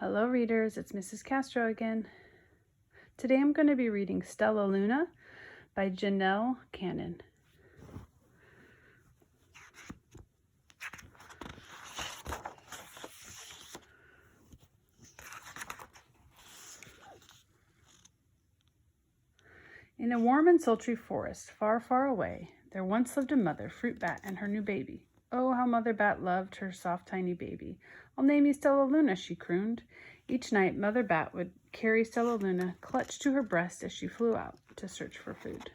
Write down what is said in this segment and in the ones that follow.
Hello readers, it's Mrs. Castro again. Today I'm going to be reading Stellaluna by Janelle Cannon. In a warm and sultry forest, far, far away, there once lived a mother fruit bat and her new baby. Oh, how Mother Bat loved her soft, tiny baby. "I'll name you Stellaluna," she crooned. Each night, Mother Bat would carry Stellaluna clutched to her breast as she flew out to search for food.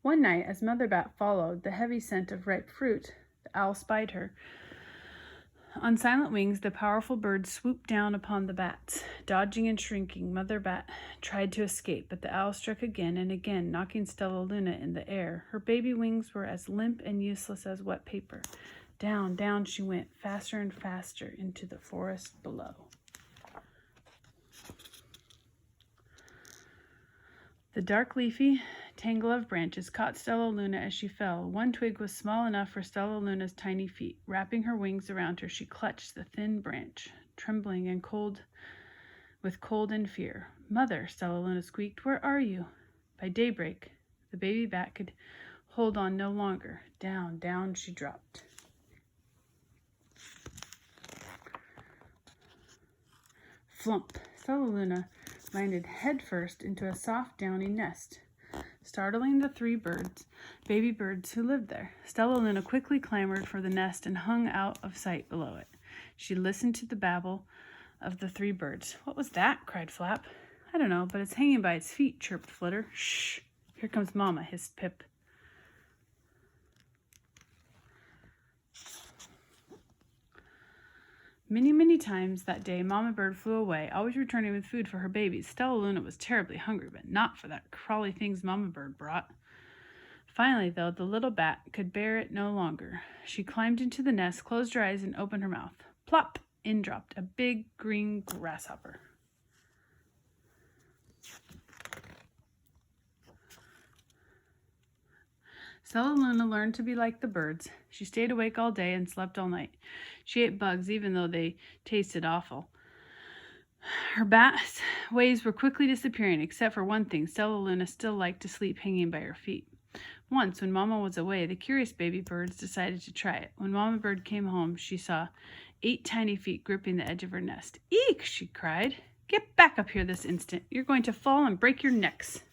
One night, as Mother Bat followed the heavy scent of ripe fruit, the owl spied her. On silent wings, the powerful bird swooped down upon the bats. Dodging and shrinking, Mother Bat tried to escape, but the owl struck again and again, knocking Stellaluna in the air. Her baby wings were as limp and useless as wet paper. Down, down she went, faster and faster, into the forest below. The dark leafy tangle of branches caught Stellaluna as she fell. One twig was small enough for Stellaluna's tiny feet. Wrapping her wings around her, she clutched the thin branch, trembling and cold with cold and fear. "Mother," Stellaluna squeaked, "where are you?" By daybreak, the baby bat could hold on no longer. Down, down she dropped. Flump! Stellaluna landed headfirst into a soft, downy nest, startling the three baby birds who lived there. Stellaluna quickly clambered for the nest and hung out of sight below it. She listened to the babble of the three birds. "What was that?" cried Flap. "I don't know, but it's hanging by its feet," chirped Flitter. "Shh! Here comes Mama," hissed Pip. Many times that day, Mama Bird flew away, always returning with food for her babies. Stellaluna was terribly hungry, but not for that crawly things Mama Bird brought. Finally, though, the little bat could bear it no longer. She climbed into the nest, closed her eyes, and opened her mouth. Plop! In dropped a big green grasshopper. Stellaluna learned to be like the birds. She stayed awake all day and slept all night. She ate bugs even though they tasted awful. Her bat ways were quickly disappearing, except for one thing. Stellaluna still liked to sleep hanging by her feet. Once, when Mama was away, the curious baby birds decided to try it. When Mama Bird came home, she saw 8 tiny feet gripping the edge of her nest. "Eek!" she cried. "Get back up here this instant. You're going to fall and break your necks."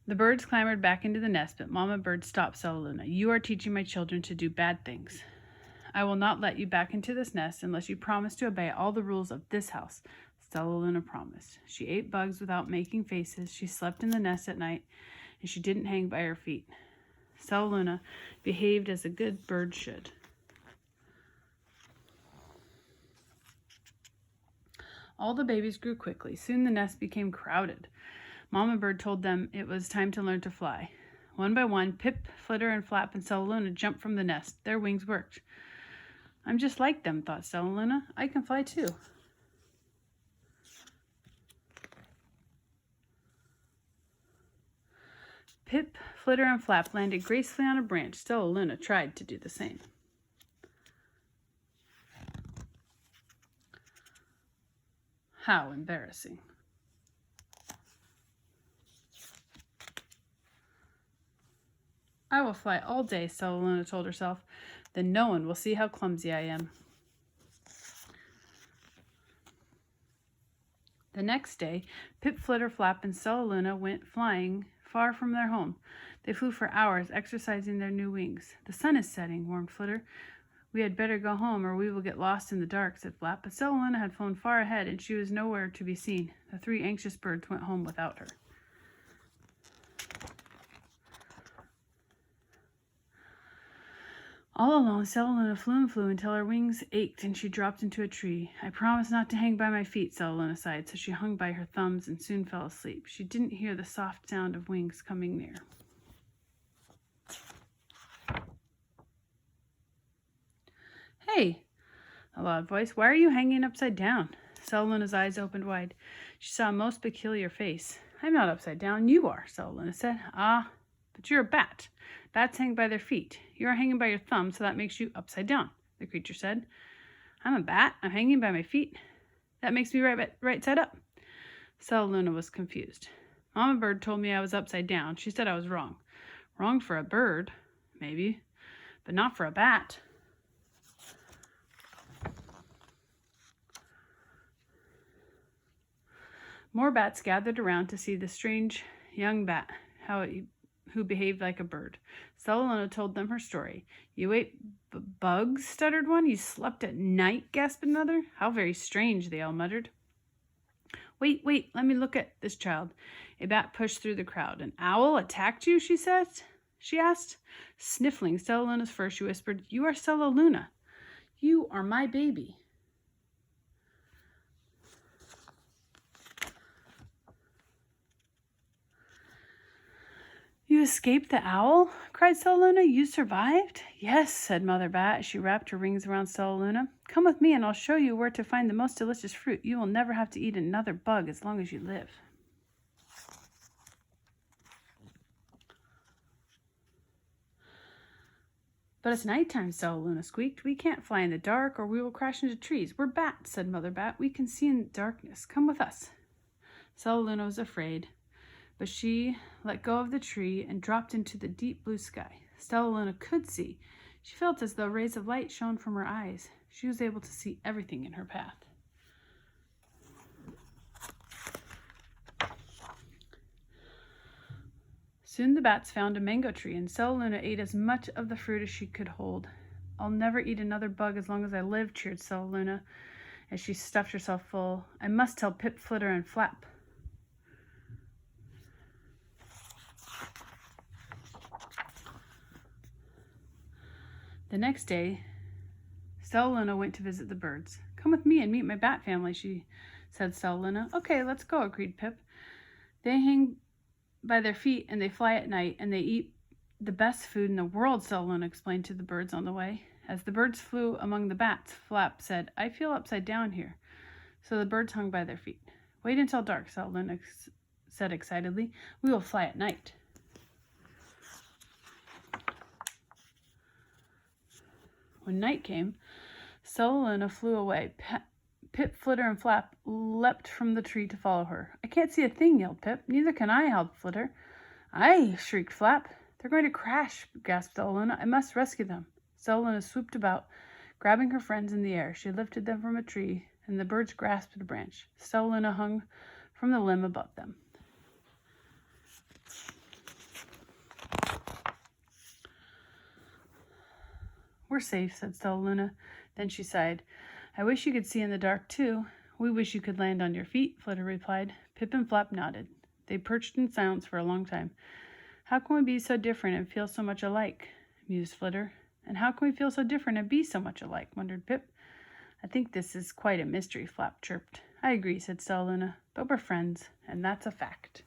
The birds clambered back into the nest, but Mama Bird stopped Stellaluna. "You are teaching my children to do bad things. I will not let you back into this nest unless you promise to obey all the rules of this house." Stellaluna promised. She ate bugs without making faces. She slept in the nest at night, and she didn't hang by her feet. Stellaluna behaved as a good bird should. All the babies grew quickly. Soon the nest became crowded. Mama Bird told them it was time to learn to fly. One by one, Pip, Flitter, and Flap, and Stellaluna jumped from the nest. Their wings worked. "I'm just like them," thought Stellaluna. "I can fly too." Pip, Flitter, and Flap landed gracefully on a branch. Stellaluna tried to do the same. How embarrassing. "I will fly all day," Stellaluna told herself. "Then no one will see how clumsy I am." The next day, Pip, Flitter, Flap, and Stellaluna went flying far from their home. They flew for hours, exercising their new wings. "The sun is setting," warned Flitter. "We had better go home, or we will get lost in the dark," said Flap. But Stellaluna had flown far ahead, and she was nowhere to be seen. The 3 anxious birds went home without her. All alone, Stellaluna flew until her wings ached and she dropped into a tree. "I promised not to hang by my feet," Stellaluna sighed, so she hung by her thumbs and soon fell asleep. She didn't hear the soft sound of wings coming near. "Hey," a loud voice, "why are you hanging upside down?" Stellaluna's eyes opened wide. She saw a most peculiar face. "I'm not upside down, you are," Stellaluna said. "Ah, But you're a bat. Bats hang by their feet. You're hanging by your thumb, so that makes you upside down, the creature said. I'm a bat. I'm hanging by my feet. That makes me right side up. Stellaluna was confused. Mama Bird told me I was upside down. She said I was wrong. Wrong for a bird, maybe, but not for a bat. More bats gathered around to see the strange young bat, who behaved like a bird. Stellaluna told them her story. You ate bugs, stuttered one. You slept at night, gasped another. How very strange, they all muttered. Wait, let me look at this child. A bat pushed through the crowd. An owl attacked you, she asked. Sniffling Stellaluna's fur, she whispered, You are Stellaluna. You are my baby. You escaped the owl? Cried Stellaluna. You survived? Yes, said Mother Bat. She wrapped her rings around Stellaluna. Come with me and I'll show you where to find the most delicious fruit. You will never have to eat another bug as long as you live. But it's nighttime, Stellaluna squeaked. We can't fly in the dark or we will crash into trees. We're bats, said Mother Bat. We can see in the darkness. Come with us. Stellaluna was afraid, but she let go of the tree and dropped into the deep blue sky. Stellaluna could see. She felt as though rays of light shone from her eyes. She was able to see everything in her path. Soon the bats found a mango tree, and Stellaluna ate as much of the fruit as she could hold. I'll never eat another bug as long as I live, cheered Stellaluna as she stuffed herself full. I must tell Pip, Flitter, and Flap. The next day, Stellaluna went to visit the birds. Come with me and meet my bat family, she said Stellaluna. Okay, let's go, agreed Pip. They hang by their feet and they fly at night and they eat the best food in the world, Stellaluna explained to the birds on the way. As the birds flew among the bats, Flap said, I feel upside down here. So the birds hung by their feet. Wait until dark, Stellaluna said excitedly. We will fly at night. When night came, Stellaluna flew away. Pip, Flitter, and Flap leapt from the tree to follow her. I can't see a thing, yelled Pip. Neither can I, howled Flitter. Aye, shrieked Flap. They're going to crash, gasped Stellaluna. I must rescue them. Stellaluna swooped about, grabbing her friends in the air. She lifted them from a tree, and the birds grasped at a branch. Stellaluna hung from the limb above them. We're safe, said Stellaluna. Then she sighed. I wish you could see in the dark, too. We wish you could land on your feet, Flitter replied. Pip and Flap nodded. They perched in silence for a long time. How can we be so different and feel so much alike? Mused Flitter. And how can we feel so different and be so much alike? Wondered Pip. I think this is quite a mystery, Flap chirped. I agree, said Stellaluna. But we're friends, and that's a fact.